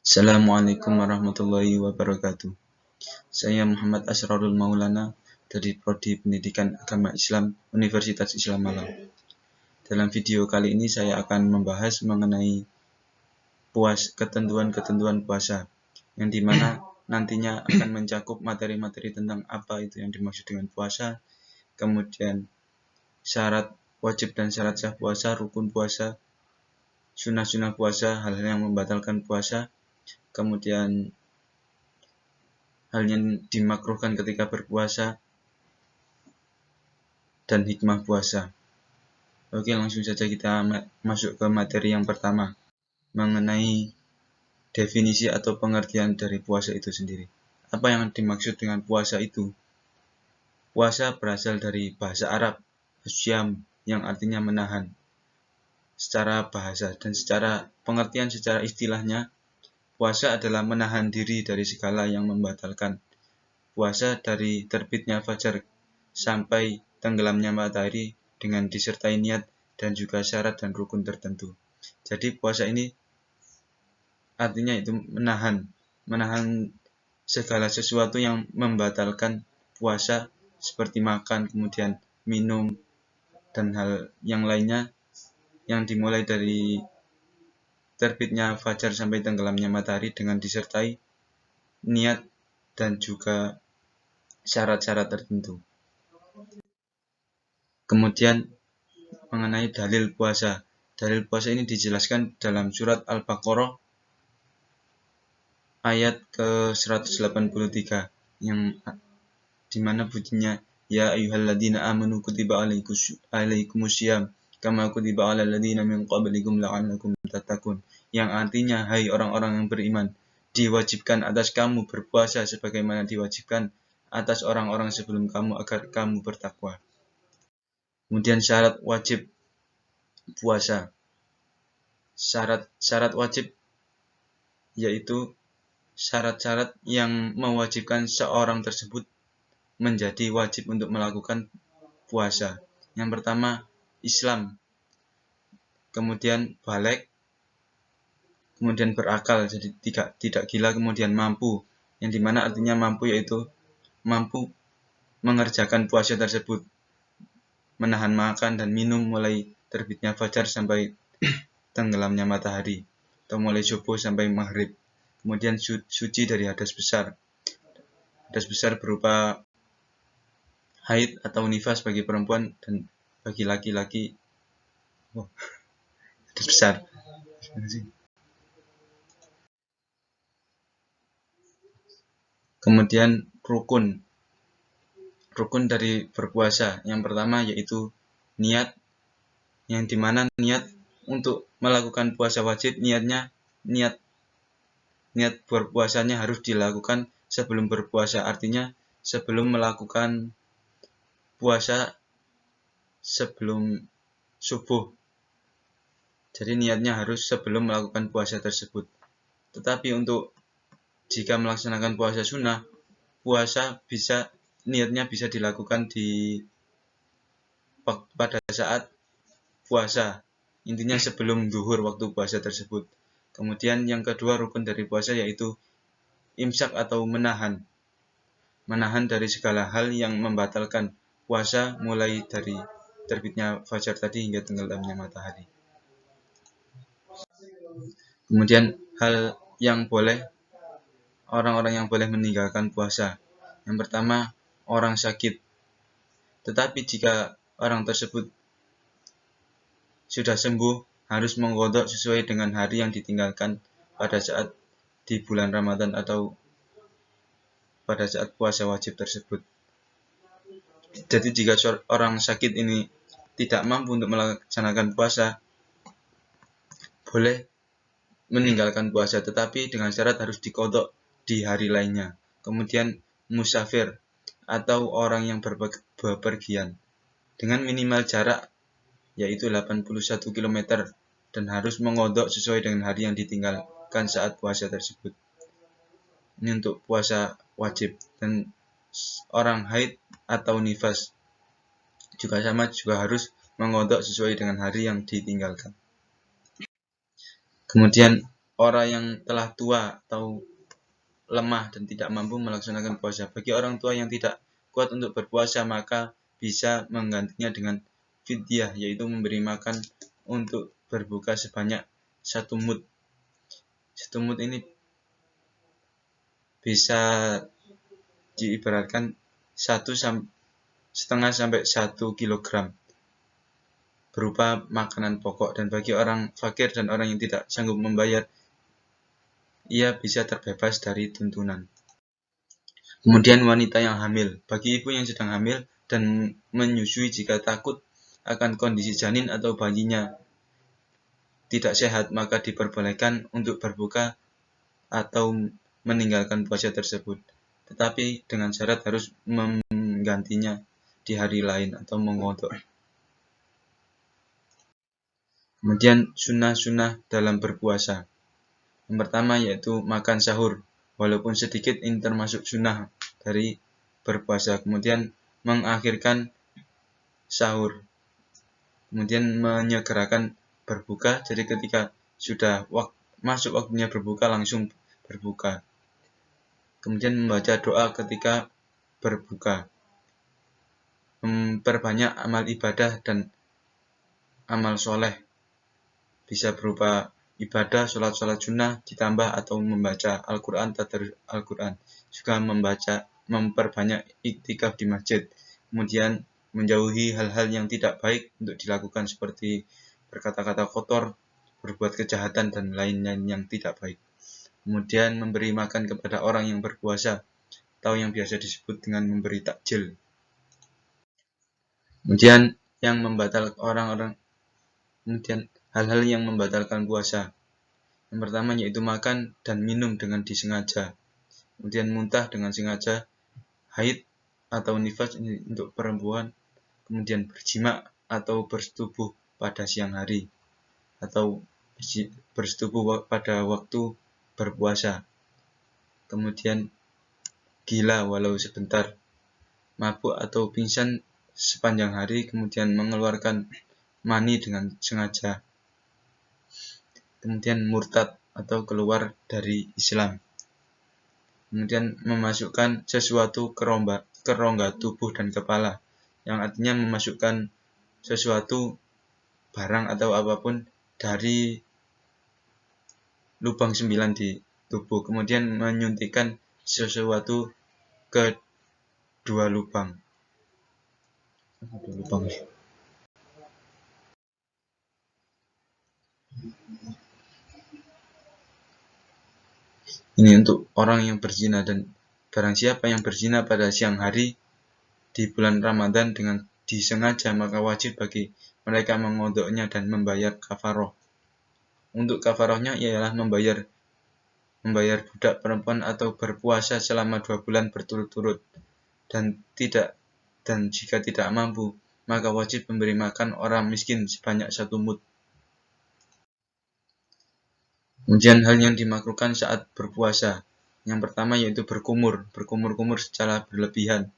Assalamualaikum warahmatullahi wabarakatuh. Saya Muhammad Asrarul Maulana dari Prodi Pendidikan Agama Islam Universitas Islam Malang. Dalam video kali ini saya akan membahas mengenai ketentuan-ketentuan puasa, yang dimana nantinya akan mencakup materi-materi tentang apa itu yang dimaksud dengan puasa, kemudian syarat wajib dan syarat sah puasa, rukun puasa, sunnah-sunnah puasa, hal-hal yang membatalkan puasa, kemudian hal yang dimakruhkan ketika berpuasa, dan hikmah puasa. Oke, langsung saja kita masuk ke materi yang pertama, mengenai definisi atau pengertian dari puasa itu sendiri. Apa yang dimaksud dengan puasa itu? Puasa berasal dari bahasa Arab, asyam, yang artinya menahan. Secara bahasa dan secara pengertian secara istilahnya, puasa adalah menahan diri dari segala yang membatalkan. Puasa dari terbitnya fajar sampai tenggelamnya matahari dengan disertai niat dan juga syarat dan rukun tertentu. Jadi puasa ini artinya itu menahan segala sesuatu yang membatalkan puasa, seperti makan, kemudian minum, dan hal yang lainnya, yang dimulai dari terbitnya fajar sampai tenggelamnya matahari dengan disertai niat dan juga syarat-syarat tertentu. Kemudian mengenai dalil puasa. Dalil puasa ini dijelaskan dalam surat Al-Baqarah ayat ke-183, yang dimana bunyinya, ya ayyuhalladzina amanu kutiba alaikumusiyam kama kutiba alal ladzina min qablikum la'allakum tattaqun, yang artinya, hai orang-orang yang beriman, diwajibkan atas kamu berpuasa sebagaimana diwajibkan atas orang-orang sebelum kamu agar kamu bertakwa. Kemudian syarat wajib puasa. Syarat wajib yaitu syarat-syarat yang mewajibkan seorang tersebut menjadi wajib untuk melakukan puasa. Yang pertama, Islam, kemudian baligh, kemudian berakal, jadi tidak gila, kemudian mampu, yang dimana artinya mampu yaitu mampu mengerjakan puasa tersebut, menahan makan dan minum mulai terbitnya fajar sampai tenggelamnya matahari, atau mulai subuh sampai maghrib. Kemudian suci dari hadas besar. Hadas besar berupa haid atau nifas bagi perempuan, dan bagi laki-laki hadas besar. Kemudian rukun dari berpuasa. Yang pertama yaitu niat, yang dimana niat untuk melakukan puasa wajib, niat berpuasanya harus dilakukan sebelum berpuasa, artinya sebelum melakukan puasa sebelum subuh. Jadi niatnya harus sebelum melakukan puasa tersebut. Tetapi untuk jika melaksanakan puasa sunnah, niatnya bisa dilakukan pada saat puasa, intinya sebelum zuhur waktu puasa tersebut. Kemudian yang kedua rukun dari puasa yaitu imsak atau menahan dari segala hal yang membatalkan puasa, mulai dari terbitnya fajar tadi hingga tenggelamnya matahari. Kemudian hal yang boleh, orang-orang yang boleh meninggalkan puasa. Yang pertama, orang sakit. Tetapi jika orang tersebut sudah sembuh, harus mengqadha sesuai dengan hari yang ditinggalkan pada saat di bulan Ramadan atau pada saat puasa wajib tersebut. Jadi jika orang sakit ini tidak mampu untuk melaksanakan puasa, boleh meninggalkan puasa, tetapi dengan syarat harus diqadha di hari lainnya. Kemudian musafir atau orang yang berpergian dengan minimal jarak yaitu 81 km dan harus mengqadha sesuai dengan hari yang ditinggalkan saat puasa tersebut. Ini untuk puasa wajib. Dan orang haid atau nifas juga harus mengqadha sesuai dengan hari yang ditinggalkan. Kemudian orang yang telah tua atau lemah dan tidak mampu melaksanakan puasa. Bagi orang tua yang tidak kuat untuk berpuasa, maka bisa menggantinya dengan fidyah, yaitu memberi makan untuk berbuka sebanyak 1 mud. 1 mud ini bisa diibaratkan 1,5 sampai 1 kilogram berupa makanan pokok, dan bagi orang fakir dan orang yang tidak sanggup membayar, ia bisa terbebas dari tuntunan. Kemudian wanita yang hamil. Bagi ibu yang sedang hamil dan menyusui, jika takut akan kondisi janin atau bayinya tidak sehat, maka diperbolehkan untuk berbuka atau meninggalkan puasa tersebut. Tetapi dengan syarat harus menggantinya di hari lain atau mengodok. Kemudian sunnah-sunnah dalam berpuasa. Yang pertama yaitu makan sahur. Walaupun sedikit, ini termasuk sunnah dari berpuasa. Kemudian mengakhirkan sahur. Kemudian menyegerakan berbuka. Jadi ketika sudah masuk waktunya berbuka, langsung berbuka. Kemudian membaca doa ketika berbuka. Memperbanyak amal ibadah dan amal soleh. Bisa berupa ibadah, sholat sunnah, ditambah atau membaca Al-Quran, tadarus Al-Quran. Juga memperbanyak iktikaf di masjid. Kemudian menjauhi hal-hal yang tidak baik untuk dilakukan, seperti berkata-kata kotor, berbuat kejahatan, dan lainnya yang tidak baik. Kemudian memberi makan kepada orang yang berpuasa, atau yang biasa disebut dengan memberi takjil. Kemudian yang membatalkan kemudian hal-hal yang membatalkan puasa. Yang pertama yaitu makan dan minum dengan disengaja. Kemudian muntah dengan sengaja, haid atau nifas untuk perempuan. Kemudian berjima atau bersetubuh pada siang hari, atau bersetubuh pada waktu berpuasa. Kemudian gila walau sebentar, mabuk atau pingsan sepanjang hari, kemudian mengeluarkan mani dengan sengaja. Kemudian murtad atau keluar dari Islam. Kemudian memasukkan sesuatu ke rongga tubuh dan kepala, yang artinya memasukkan sesuatu, barang atau apapun, dari lubang 9 di tubuh. Kemudian menyuntikkan sesuatu ke 2 lubang. Ini untuk orang yang berzina, dan barang siapa yang berzina pada siang hari di bulan Ramadan dengan disengaja, maka wajib bagi mereka mengodoknya dan membayar kafaroh. Untuk kafarohnya ialah membayar budak perempuan atau berpuasa selama 2 bulan berturut-turut, dan jika tidak mampu, maka wajib memberi makan orang miskin sebanyak 1 mud. Kemudian hal yang dimakruhkan saat berpuasa. Yang pertama yaitu berkumur secara berlebihan.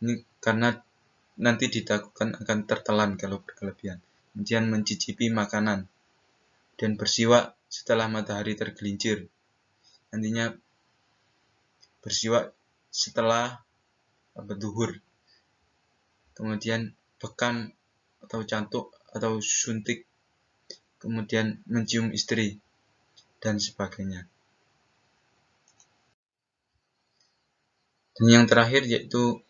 Ini karena nanti ditakutkan akan tertelan kalau berlebihan. Kemudian mencicipi makanan, dan bersiwak setelah matahari tergelincir. Nantinya bersiwak setelah zuhur. Kemudian bekam atau cantuk atau suntik. Kemudian mencium istri, dan sebagainya. Dan yang terakhir yaitu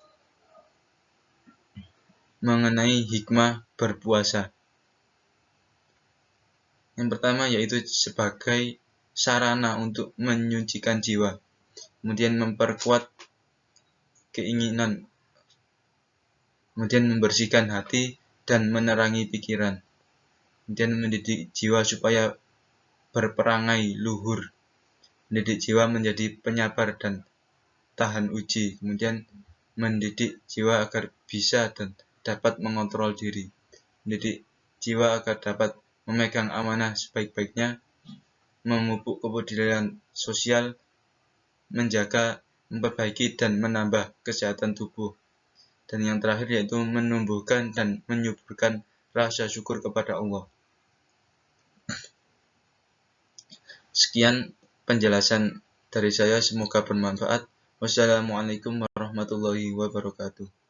mengenai hikmah berpuasa. Yang pertama yaitu sebagai sarana untuk menyucikan jiwa, kemudian memperkuat keinginan, kemudian membersihkan hati dan menerangi pikiran, kemudian mendidik jiwa supaya berperangai luhur, mendidik jiwa menjadi penyabar dan tahan uji, kemudian mendidik jiwa agar bisa dan dapat mengontrol diri, mendidik jiwa agar dapat memegang amanah sebaik-baiknya, memupuk kepedulian sosial, menjaga, memperbaiki, dan menambah kesehatan tubuh. Dan yang terakhir yaitu menumbuhkan dan menyuburkan rasa syukur kepada Allah. Sekian penjelasan dari saya, semoga bermanfaat. Wassalamualaikum warahmatullahi wabarakatuh.